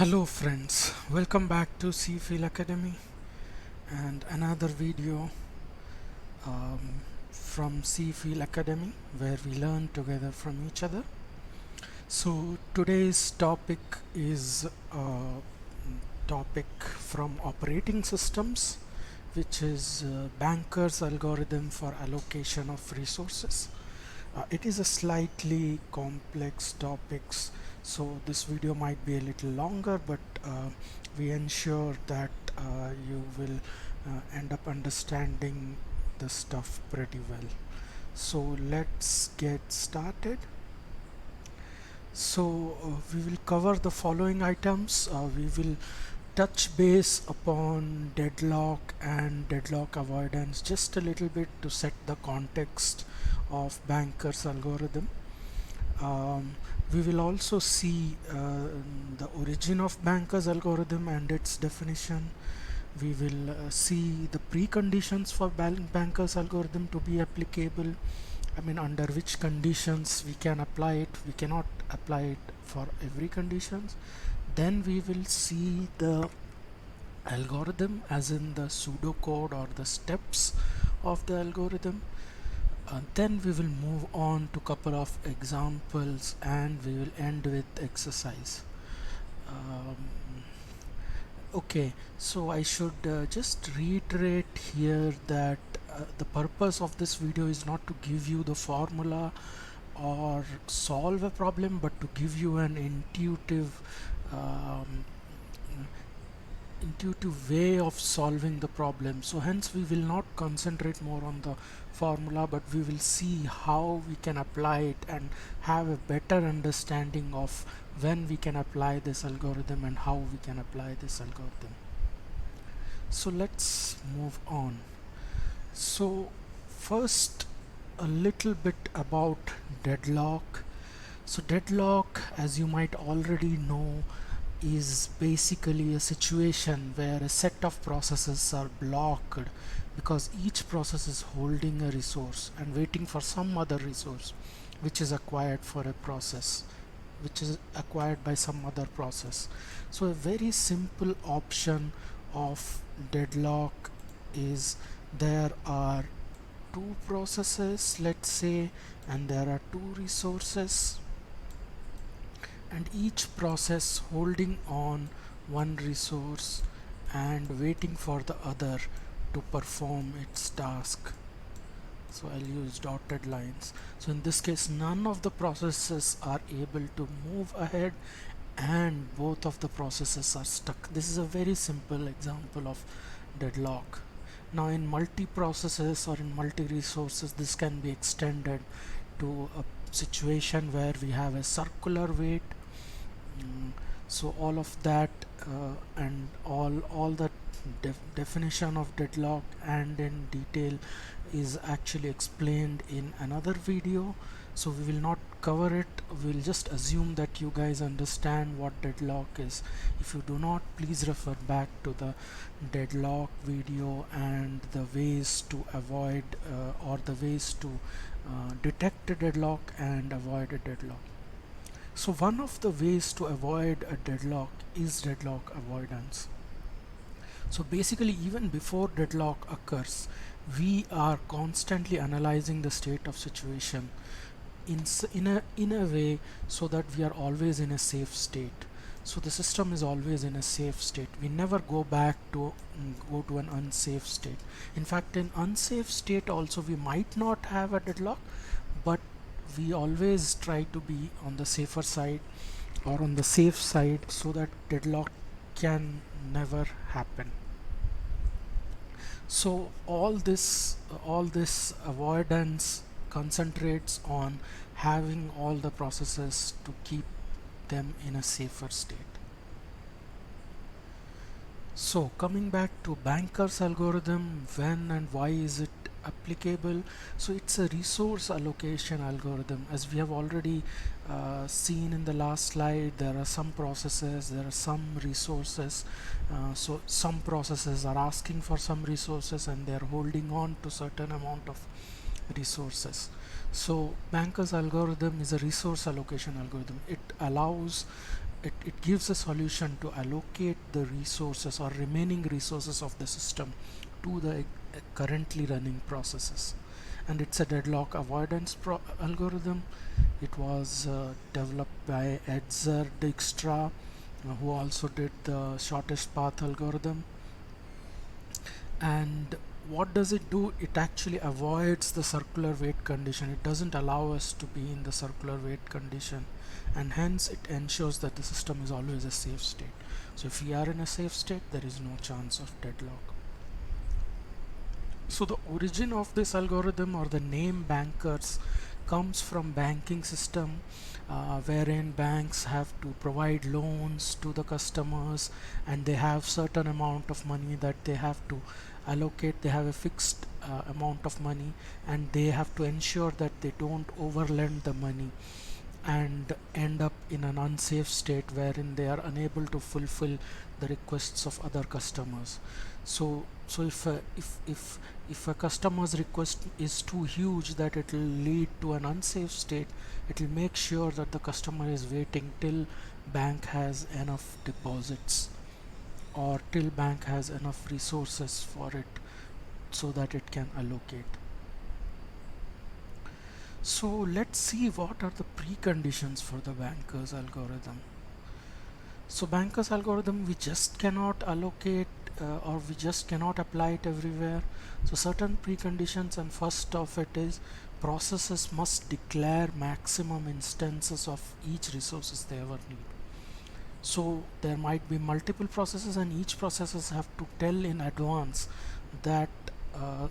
Hello friends, welcome back to CFIL Academy and another video from CFIL Academy where we learn together from each other. So today's topic is a topic from operating systems, which is Banker's algorithm for allocation of resources. It is a slightly complex topics, so this video might be a little longer, but we ensure that you will end up understanding the stuff pretty well. So let's get started. So we will cover the following items. We will touch base upon deadlock and deadlock avoidance just a little bit to set the context of Banker's algorithm. We will also see the origin of Banker's algorithm and its definition. We will see the preconditions for Banker's algorithm to be applicable. I mean, under which conditions we can apply it. We cannot apply it for every conditions. Then we will see the algorithm, as in the pseudocode or the steps of the algorithm. Then we will move on to couple of examples and we will end with exercise. Okay, so I should just reiterate here that the purpose of this video is not to give you the formula or solve a problem, but to give you an intuitive way of solving the problem. So hence we will not concentrate more on the formula, but we will see how we can apply it and have a better understanding of when we can apply this algorithm and how we can apply this algorithm. So let's move on. So first, a little bit about deadlock. So deadlock, as you might already know, is basically a situation where a set of processes are blocked because each process is holding a resource and waiting for some other resource which is acquired for a process, which is acquired by some other process. So a very simple option of deadlock is there are two processes, let's say, and there are two resources, and each process holding on one resource and waiting for the other to perform its task. So I'll use dotted lines. So in this case, none of the processes are able to move ahead and both of the processes are stuck. This is a very simple example of deadlock. Now in multi-processes or in multi-resources, this can be extended to a situation where we have a circular wait. So all of that and all the definition of deadlock and in detail is actually explained in another video, so we will not cover it. We'll just assume that you guys understand what deadlock is. If you do not, please refer back to the deadlock video and the ways to avoid or the ways to detect a deadlock and avoid a deadlock. So one of the ways to avoid a deadlock is deadlock avoidance. So basically, even before deadlock occurs, we are constantly analyzing the state of situation in a way so that we are always in a safe state. So the system is always in a safe state. We never go back to go to an unsafe state. In fact, in unsafe state also we might not have a deadlock, but we always try to be on the safer side or on the safe side so that deadlock can never happen. So all this avoidance concentrates on having all the processes to keep them in a safer state. So coming back to Banker's algorithm, when and why is it applicable? So it's a resource allocation algorithm. As we have already seen in the last slide, there are some processes, there are some resources. So some processes are asking for some resources and they are holding on to certain amount of resources. So Banker's algorithm is a resource allocation algorithm. It allows it gives a solution to allocate the resources or remaining resources of the system to the currently running processes. And it's a deadlock avoidance algorithm. It was developed by Edzer Dijkstra, who also did the shortest path algorithm. And what does it do? It actually avoids the circular wait condition. It doesn't allow us to be in the circular wait condition, and hence it ensures that the system is always a safe state. So if we are in a safe state, there is no chance of deadlock. So the origin of this algorithm, or the name bankers, comes from banking system, wherein banks have to provide loans to the customers, and they have certain amount of money that they have to allocate. They have a fixed amount of money, and they have to ensure that they don't overlend the money and end up in an unsafe state wherein they are unable to fulfill the requests of other customers. So if a customer's request is too huge that it will lead to an unsafe state, it will make sure that the customer is waiting till bank has enough deposits, or till bank has enough resources for it, so that it can allocate. So let's see what are the preconditions for the bankers algorithm. So bankers algorithm, we just cannot allocate or we just cannot apply it everywhere. So certain preconditions, and first of it is processes must declare maximum instances of each resources they ever need. So there might be multiple processes, and each processes have to tell in advance that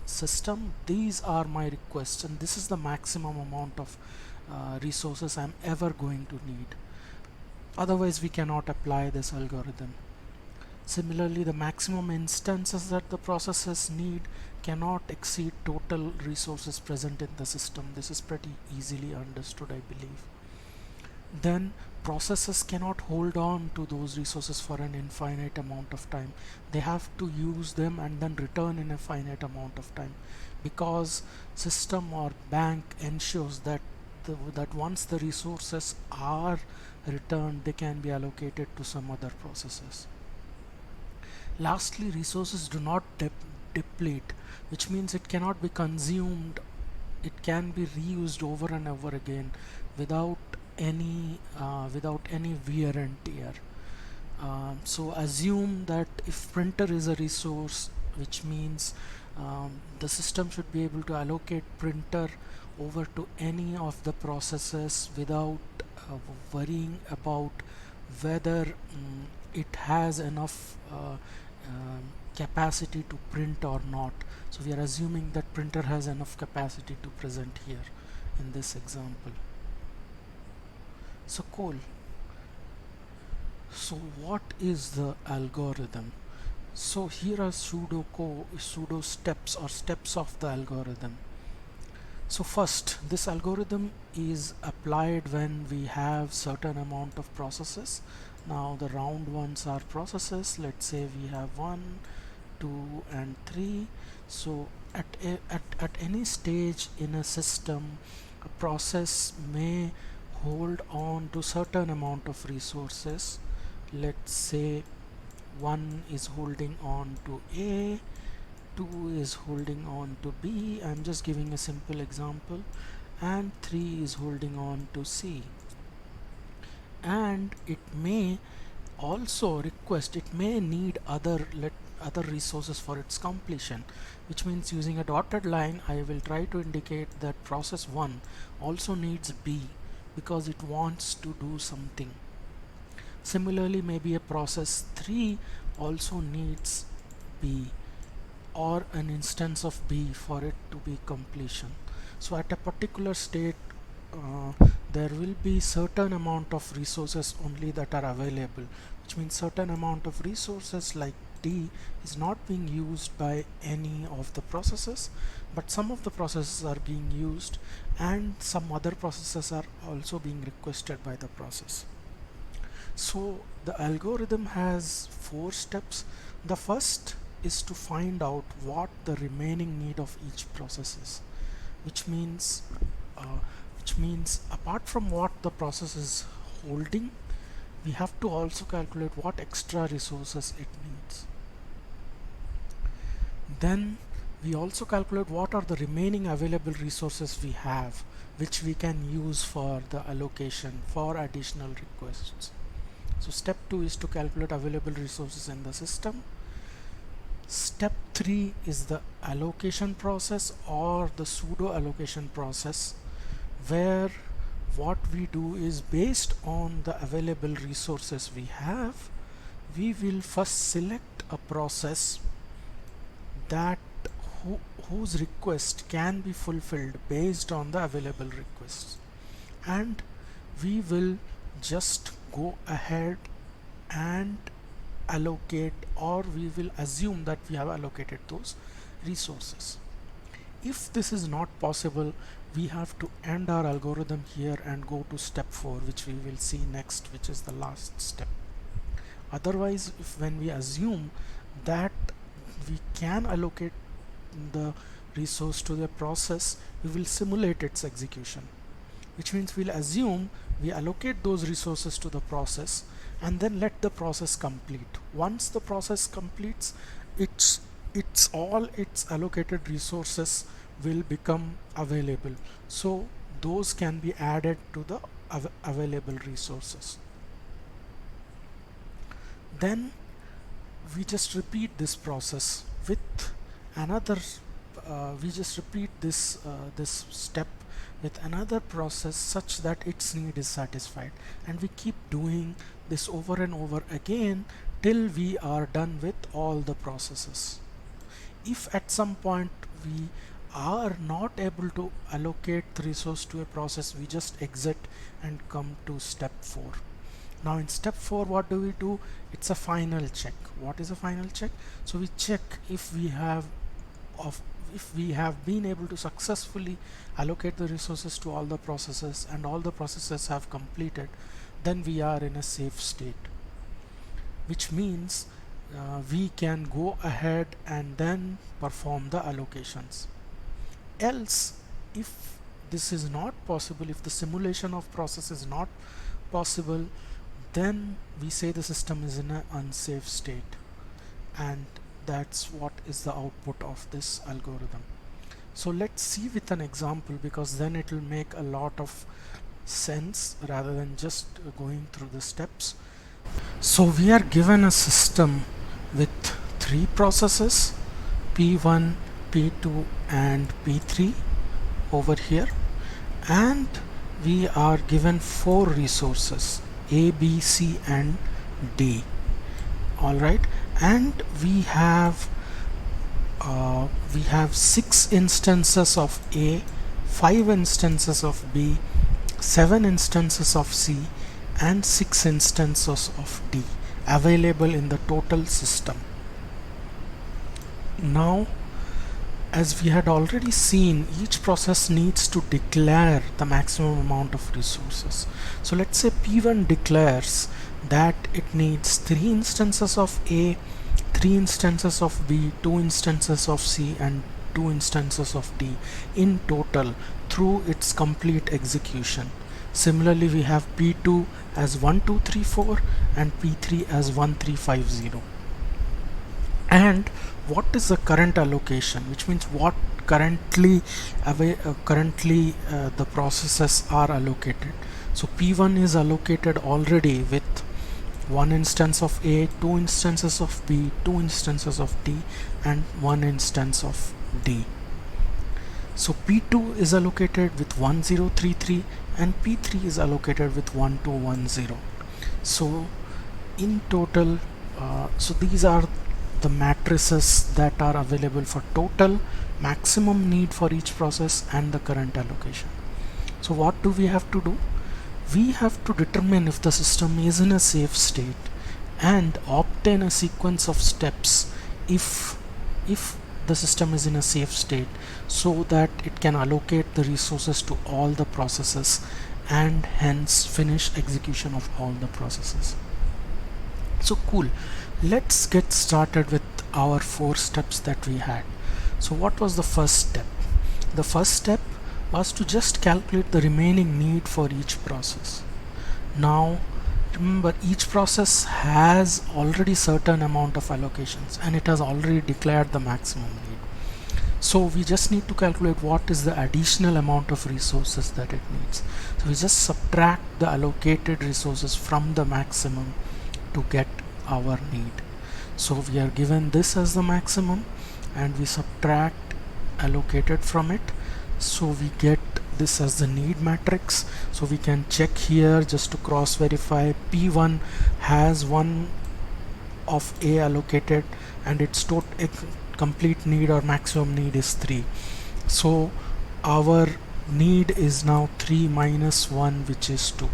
system, these are my requests and this is the maximum amount of resources I'm ever going to need. Otherwise we cannot apply this algorithm. Similarly, the maximum instances that the processes need cannot exceed total resources present in the system. This is pretty easily understood, I believe. Then processes cannot hold on to those resources for an infinite amount of time. They have to use them and then return in a finite amount of time, because system or bank ensures that that once the resources are returned, they can be allocated to some other processes. Lastly, resources do not deplete, which means it cannot be consumed. It can be reused over and over again without any wear and tear. So assume that if printer is a resource, which means the system should be able to allocate printer over to any of the processes without worrying about whether it has enough capacity to print or not. So we are assuming that printer has enough capacity to present here in this example. So cool. So what is the algorithm? So here are pseudo steps, or steps of the algorithm. So first, this algorithm is applied when we have certain amount of processes. Now the round ones are processes. Let's say we have 1, 2 and 3. So at any stage in a system, a process may hold on to certain amount of resources. Let's say 1 is holding on to A, 2 is holding on to B, I'm just giving a simple example, and 3 is holding on to C. And it may also request, it may need other resources for its completion, which means using a dotted line I will try to indicate that process 1 also needs B because it wants to do something. Similarly, maybe a process 3 also needs B, or an instance of B for it to be completion. So at a particular state there will be certain amount of resources only that are available, which means certain amount of resources like D is not being used by any of the processes, but some of the processes are being used and some other processes are also being requested by the process. So the algorithm has 4 steps. The first is to find out what the remaining need of each process is, which means apart from what the process is holding, we have to also calculate what extra resources it needs. Then we also calculate what are the remaining available resources we have, which we can use for the allocation for additional requests. So step 2 is to calculate available resources in the system. Step 3 is the allocation process or the pseudo allocation process, where what we do is, based on the available resources we have, we will first select a process that whose request can be fulfilled based on the available requests, and we will just go ahead and allocate, or we will assume that we have allocated those resources. If this is not possible, we have to end our algorithm here and go to step 4, which we will see next, which is the last step. Otherwise, when we assume that we can allocate the resource to the process, we will simulate its execution, which means we'll assume we allocate those resources to the process and then let the process complete. Once the process completes, all its allocated resources will become available, so those can be added to the available resources. Then we just repeat this process with another we just repeat this this step with another process such that its need is satisfied, and we keep doing this over and over again till we are done with all the processes. If at some point we are not able to allocate the resource to a process, we just exit and come to step 4. Now in step 4, what do? It's a final check. What is a final check? So we check if we have been able to successfully allocate the resources to all the processes and all the processes have completed, then we are in a safe state, which means we can go ahead and then perform the allocations. Else, if this is not possible, if the simulation of process is not possible, then we say the system is in an unsafe state, and that's what is the output of this algorithm. So let's see with an example, because then it will make a lot of sense rather than just going through the steps. So we are given a system with 3 processes, P1, P2 and P3 over here, and we are given 4 resources, A, B, C and D. Alright, and we have 6 instances of A, 5 instances of B, 7 instances of C and 6 instances of D available in the total system. Now, as we had already seen, each process needs to declare the maximum amount of resources. So let's say P1 declares that it needs 3 instances of A, 3 instances of B, 2 instances of C and 2 instances of D in total through its complete execution. Similarly, we have P2 as 1, 2, 3, 4 and P3 as 1, 3, 5, 0. And what is the current allocation, which means what currently the processes are allocated. So P1 is allocated already with 1 instance of A, 2 instances of B, 2 instances of D and 1 instance of D. So P2 is allocated with 1033 and P3 is allocated with 1210. So in total, so these are the matrices that are available for total, maximum need for each process and the current allocation. So what do we have to do? We have to determine if the system is in a safe state and obtain a sequence of steps if the system is in a safe state, so that it can allocate the resources to all the processes and hence finish execution of all the processes. So cool, let's get started with our 4 steps that we had. So what was the first step? The first step was to just calculate the remaining need for each process. Now Remember, each process has already certain amount of allocations and it has already declared the maximum need. So we just need to calculate what is the additional amount of resources that it needs. So we just subtract the allocated resources from the maximum to get our need. So we are given this as the maximum and we subtract allocated from it, so we get this as the need matrix. So we can check here just to cross verify. P1 has 1 of A allocated and its complete need or maximum need is 3. So our need is now 3 minus 1, which is 2.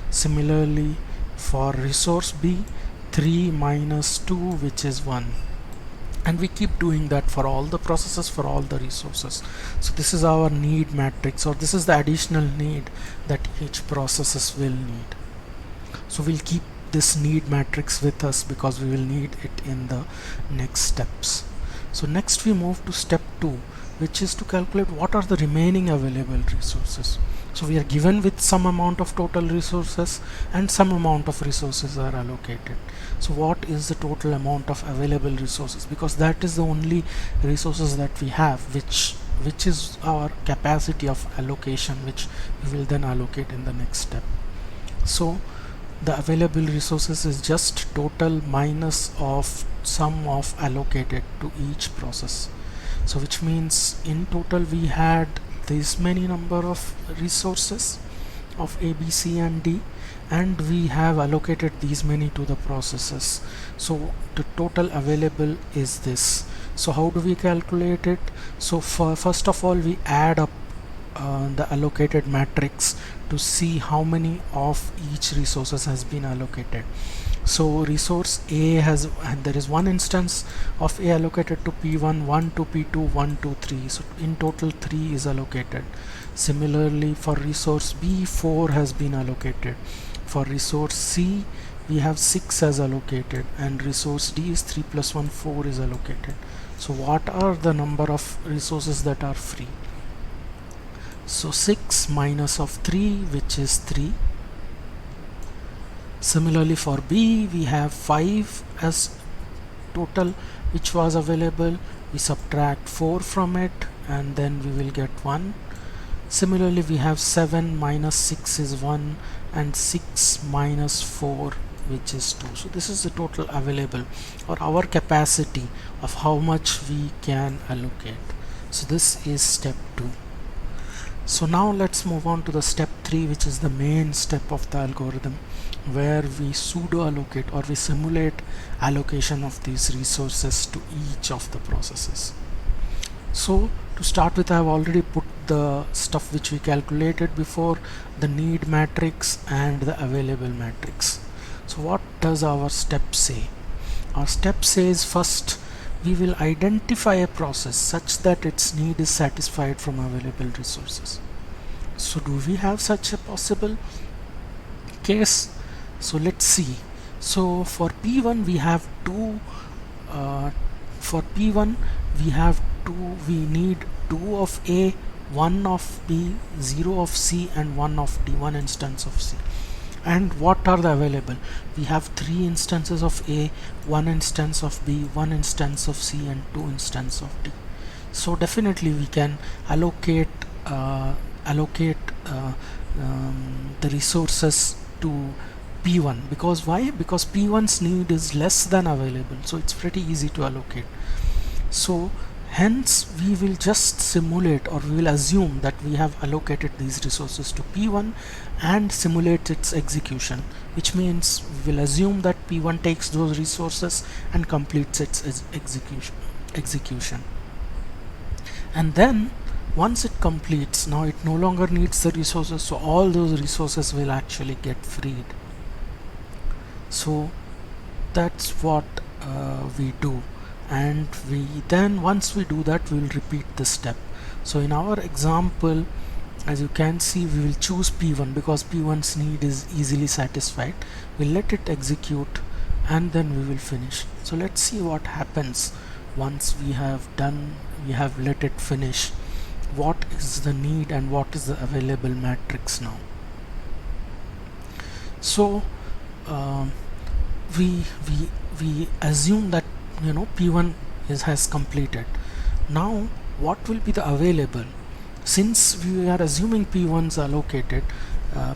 Similarly for resource B, 3 minus 2, which is 1. And we keep doing that for all the processes, for all the resources. So this is our need matrix, or this is the additional need that each processes will need. So we'll keep this need matrix with us because we will need it in the next steps. So next we move to step 2, which is to calculate what are the remaining available resources. So we are given with some amount of total resources and some amount of resources are allocated. So what is the total amount of available resources? Because that is the only resources that we have, which is our capacity of allocation, which we will then allocate in the next step. So the available resources is just total minus of sum of allocated to each process. So which means in total we had this many number of resources of A, B, C and D, and we have allocated these many to the processes. So the total available is this. So how do we calculate it? So first of all we add up the allocated matrix to see how many of each resources has been allocated. So resource A has, and there is one instance of A allocated to P1, 1 to P2, 1 to 3. So in total 3 is allocated. Similarly for resource B, 4 has been allocated. For resource C we have 6 as allocated, and resource D is 3 plus 1, 4 is allocated. So what are the number of resources that are free? So 6 minus of 3, which is 3. Similarly for B we have 5 as total which was available. We subtract 4 from it and then we will get 1. Similarly we have 7 minus 6 is 1 and 6 minus 4, which is 2. So this is the total available, or our capacity of how much we can allocate. So this is step 2. So now let's move on to the step 3, which is the main step of the algorithm, where we pseudo allocate or we simulate allocation of these resources to each of the processes. So to start with, I have already put the stuff which we calculated before, the need matrix and the available matrix. So what does our step say? Our step says first we will identify a process such that its need is satisfied from available resources. So do we have such a possible case? So let's see. So for P1 we have we need 2 of A, 1 of B, 0 of C and 1 of D, 1 instance of C. And what are the available? We have 3 instances of A, 1 instance of B, 1 instance of C and 2 instance of D. So definitely we can allocate the resources to P1, because why? Because P1's need is less than available, so it's pretty easy to allocate. So hence we will just simulate, or we will assume that we have allocated these resources to P1 and simulate its execution, which means we will assume that P1 takes those resources and completes its execution. And then once it completes, now it no longer needs the resources, so all those resources will actually get freed. So that's what we do, and we then, once we do that, we will repeat this step. So in our example, as you can see, we will choose P1 because P1's need is easily satisfied. We'll let it execute and then we will finish. So let's see what happens once we have let it finish. What is the need and what is the available matrix now? So um, we we we assume that P1 has completed. Now what will be the available, since we are assuming P1's allocated,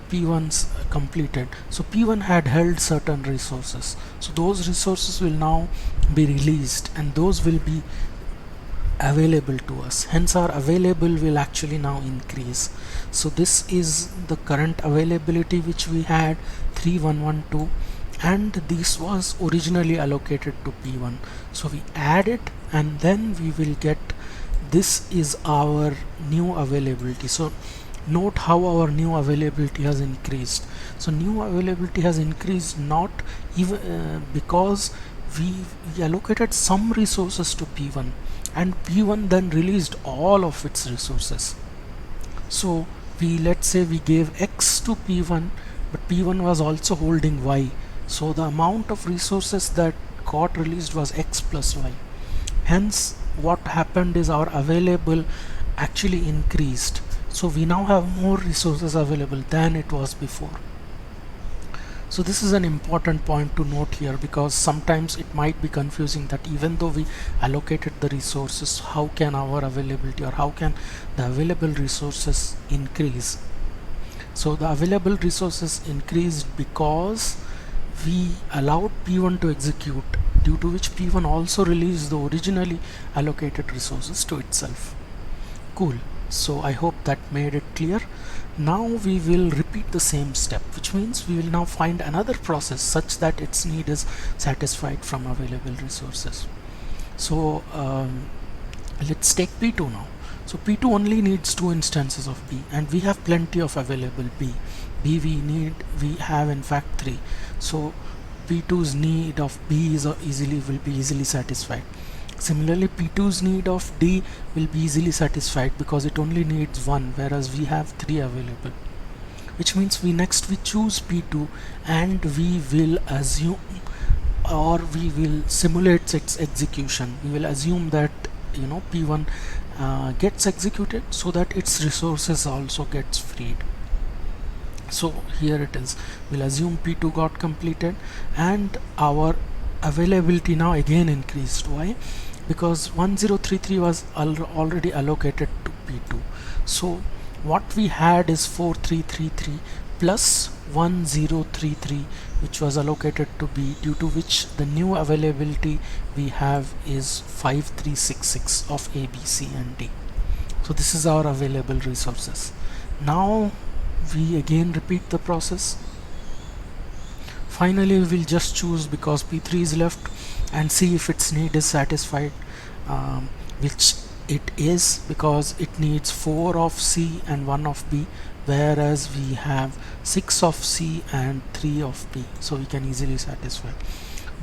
P1's completed, so P1 had held certain resources, so those resources will now be released and those will be available to us, hence our available will actually now increase. So this is the current availability which we had, 3112, and this was originally allocated to P1, so we add it and then we will get, this is our new availability. So note how our new availability has increased. So new availability has increased not even because we allocated some resources to P1 and P1 then released all of its resources. So let's say we gave X to P1, but P1 was also holding Y, so the amount of resources that got released was X plus Y. Hence what happened is our available actually increased, so we now have more resources available than it was before. So this is an important point to note here, because sometimes it might be confusing that even though we allocated the resources, how can our availability or how can the available resources increase? So the available resources increased because we allowed P1 to execute, due to which P1 also released the originally allocated resources to itself. Cool. So I hope that made it clear. Now we will repeat the same step, which means we will now find another process such that its need is satisfied from available resources. So let's take P2 now. So P2 only needs 2 instances of B, and we have plenty of available B. We have in fact 3. So P2's need of B is will be easily satisfied. Similarly, P2's need of D will be easily satisfied because it only needs 1, whereas we have 3 available, which means we choose P2 and we will assume, or we will simulate its execution. We will assume that P1 gets executed so that its resources also gets freed. So here it is, we'll assume P2 got completed and our availability now again increased. Why? Because 1033 was already allocated to P2. So what we had is 4333 plus 1033, which was allocated to B, due to which the new availability we have is 5366 of A, B, C and D. So this is our available resources. Now we again repeat the process. Finally we will just choose, because P3 is left, and see if its need is satisfied, which it is, because it needs 4 of C and 1 of B, whereas we have 6 of C and 3 of B, so we can easily satisfy.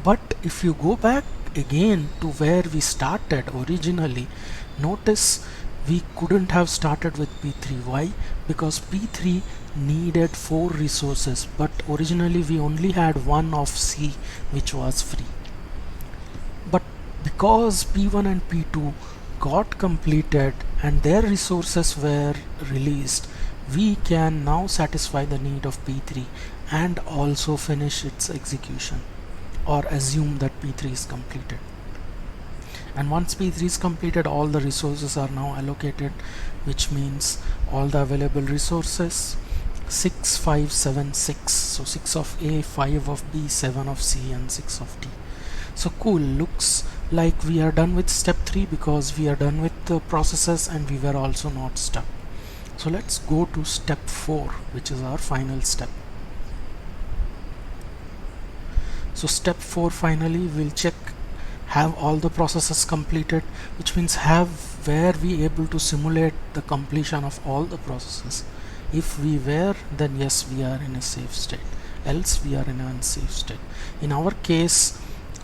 But if you go back again to where we started originally, notice we couldn't have started with P3. Why? Because P3 needed 4 resources, but originally we only had 1 of C, which was free. But because P1 and P2 got completed and their resources were released, we can now satisfy the need of P3 and also finish its execution, or assume that P3 is completed. And once P3 is completed, all the resources are now allocated, which means all the available resources 6, 5, 7, 6. So 6 of A, 5 of B, 7 of C and 6 of D. So cool, looks like we are done with step 3 because we are done with the processes and we were also not stuck. So let's go to step 4, which is our final step. So step 4, finally we'll check have all the processes completed, which means were we able to simulate the completion of all the processes. If we were, then yes, we are in a safe state, else we are in an unsafe state. In our case,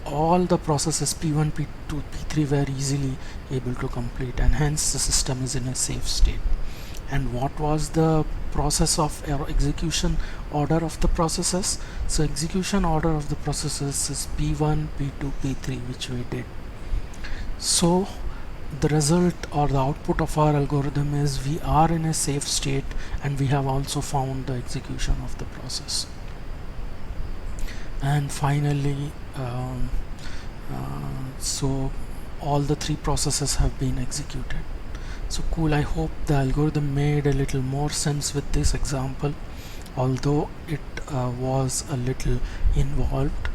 all the processes P1, P2, P3 were easily able to complete, and hence the system is in a safe state. And what was the process of execution order of the processes? So execution order of the processes is P1, P2, P3, which we did. So the result or the output of our algorithm is we are in a safe state and we have also found the execution of the process. and finally so all the three processes have been executed. So cool, I hope the algorithm made a little more sense with this example, although it was a little involved.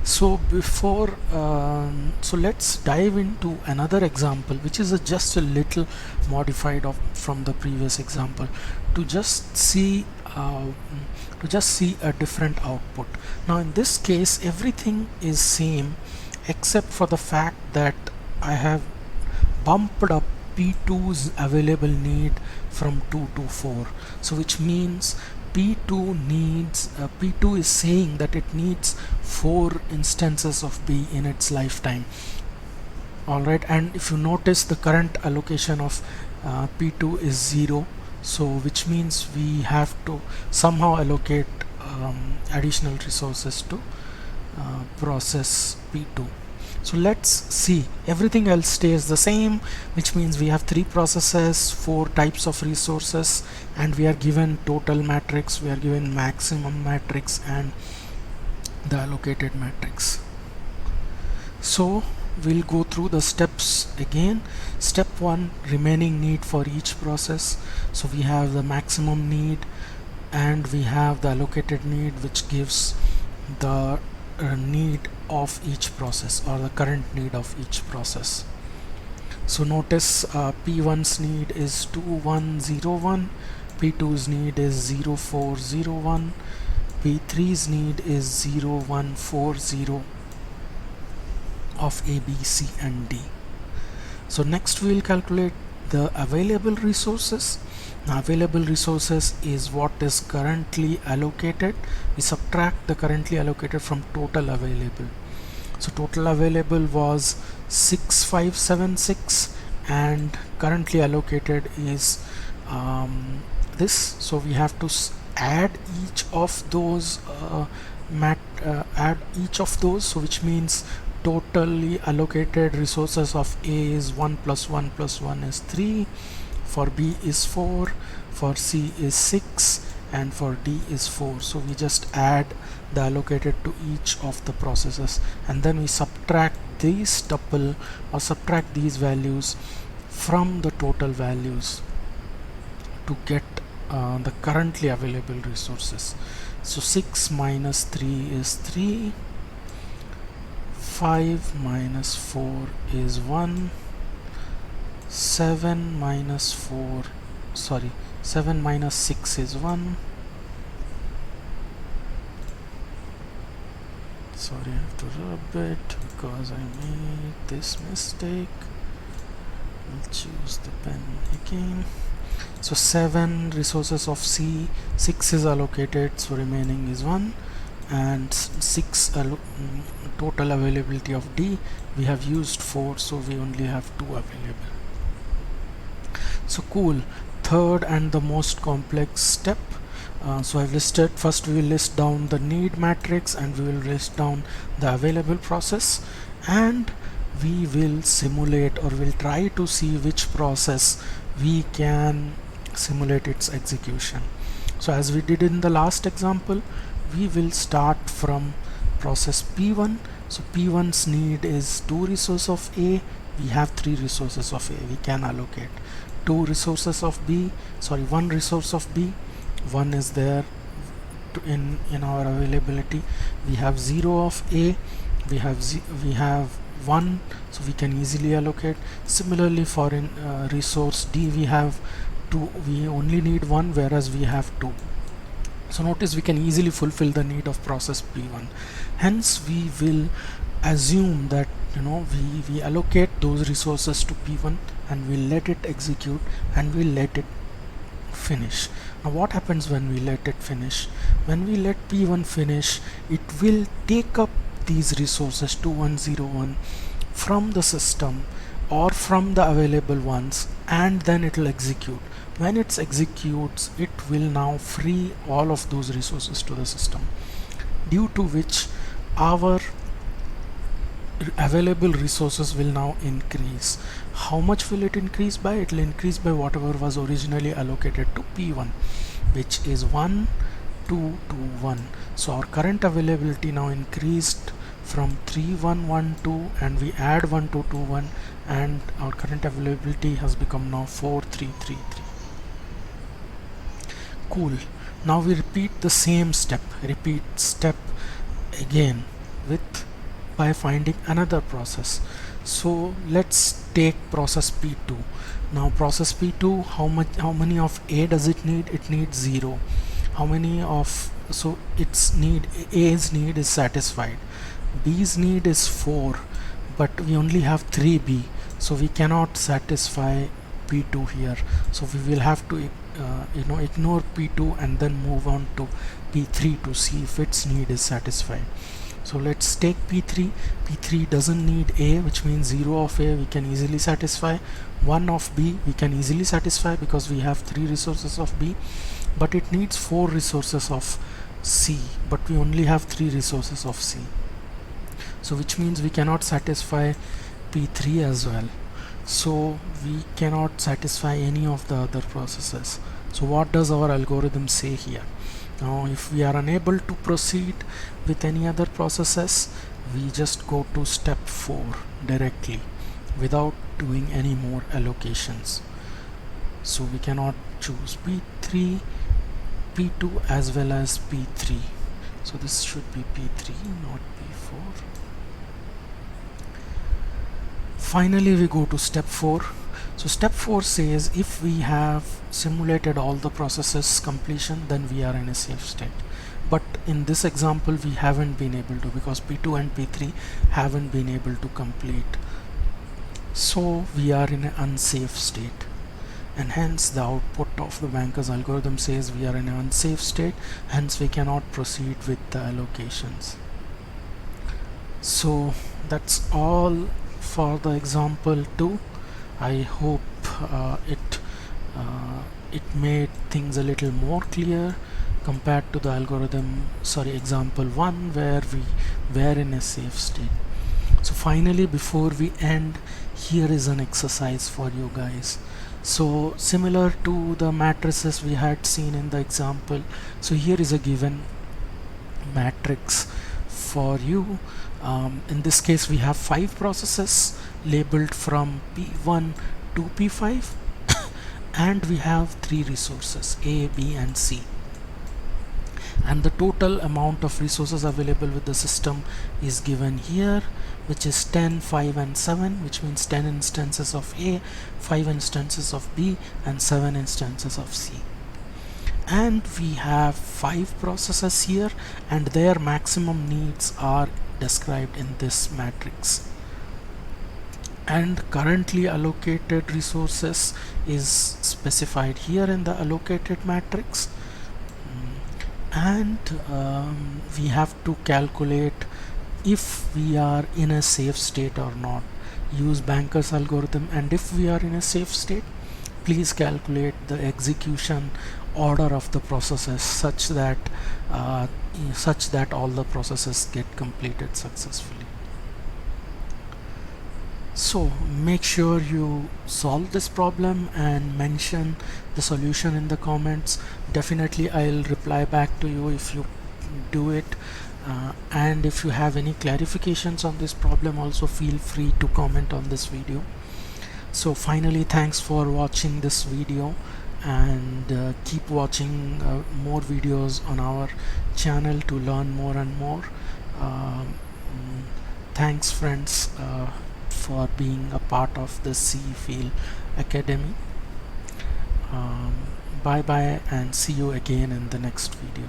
So before so let's dive into another example which is just a little modified from the previous example to just see a different output. Now in this case everything is same except for the fact that I have bumped up P2's available need from 2 to 4. So which means P2 is saying that it needs 4 instances of B in its lifetime. Alright, and if you notice the current allocation of P2 is 0, so which means we have to somehow allocate additional resources to process P2. So let's see, everything else stays the same, which means we have 3 processes, 4 types of resources, and we are given total matrix, we are given maximum matrix and the allocated matrix. So we'll go through the steps again. Step 1, remaining need for each process. So we have the maximum need and we have the allocated need, which gives the need of each process or the current need of each process. So notice P1's need is 2101, P2's need is 0401, P3's need is 0140 of A, B, C and D. So next we will calculate the available resources. Now available resources is what is currently allocated. We subtract the currently allocated from total available. So total available was 6576 and currently allocated is this. So we have to add each of those so which means totally allocated resources of A is 1 plus 1 plus 1 is 3, for B is 4, for C is 6 and for D is 4. So we just add the allocated to each of the processes and then we subtract these tuple or subtract these values from the total values to get the currently available resources. So 6 minus 3 is 3, 5 minus 4 is 1, 7 minus 6 is 1. Sorry, I have to rub it because I made this mistake. I'll choose the pen again. So 7 resources of C, 6 is allocated, so remaining is 1, and 6 total availability of D, we have used 4, so we only have 2 available. So cool. Third and the most complex step. So I've listed, first we will list down the need matrix and we will list down the available process, and we will simulate or will try to see which process we can simulate its execution. So as we did in the last example, we will start from process P1. So P1's need is 2 resources of A, we have 3 resources of A, we can allocate 2 resources of B, sorry 1 resource of B, 1 is there in our availability. We have 0 of A, we have 1, so we can easily allocate. Similarly for resource D, we have 2, we only need 1 whereas we have 2. So notice we can easily fulfill the need of process P1. Hence we will assume that we allocate those resources to P1 and we'll let it execute and we'll let it finish. Now what happens when we let it finish? When we let P1 finish, it will take up these resources 2101 from the system or from the available ones, and then it will execute. When it executes, it will now free all of those resources to the system, due to which our available resources will now increase. How much will it increase by? It will increase by whatever was originally allocated to P1, which is 1, 2 to 1. So our current availability now increased from 3112, and we add 1221, and our current availability has become now 4333. Cool. Now we repeat the same step, repeat step again with by finding another process. So let's take process P2. Now process P2, how many of A does it need? It needs 0. How many of, so its need, A's need is satisfied, B's need is 4, but we only have 3B, so we cannot satisfy P2 here. So we will have to ignore P2 and then move on to P3 to see if its need is satisfied. So let's take P3. P3 doesn't need A, which means 0 of A we can easily satisfy. 1 of B we can easily satisfy because we have 3 resources of B, but it needs 4 resources of C, but we only have 3 resources of C. So which means we cannot satisfy P3 as well. So we cannot satisfy any of the other processes. So what does our algorithm say here? Now if we are unable to proceed with any other processes, we just go to step 4 directly without doing any more allocations. So we cannot choose P3, P2 as well as P3. So this should be P3, not P4. Finally we go to step 4. So step 4 says if we have simulated all the processes completion, then we are in a safe state. But in this example we haven't been able to, because P2 and P3 haven't been able to complete. So we are in an unsafe state, and hence the output of the banker's algorithm says we are in an unsafe state, hence we cannot proceed with the allocations. So that's all for the example 2. I hope it made things a little more clear compared to the example 1 where we were in a safe state. So finally, before we end, here is an exercise for you guys. So similar to the matrices we had seen in the example, so here is a given matrix for you. In this case we have 5 processes labeled from P1 to P5 and we have 3 resources A, B and C, and the total amount of resources available with the system is given here, which is 10, 5 and 7, which means 10 instances of A, 5 instances of B and 7 instances of C. And we have 5 processes here and their maximum needs are described in this matrix, and currently allocated resources is specified here in the allocated matrix. And we have to calculate if we are in a safe state or not. Use banker's algorithm, and if we are in a safe state, please calculate the execution order of the processes such that all the processes get completed successfully. So make sure you solve this problem and mention the solution in the comments. Definitely I'll reply back to you if you do it, and if you have any clarifications on this problem, also feel free to comment on this video. So finally, thanks for watching this video, and keep watching more videos on our channel to learn more and more. Thanks friends for being a part of the C-Feel Academy. Bye bye, and see you again in the next video.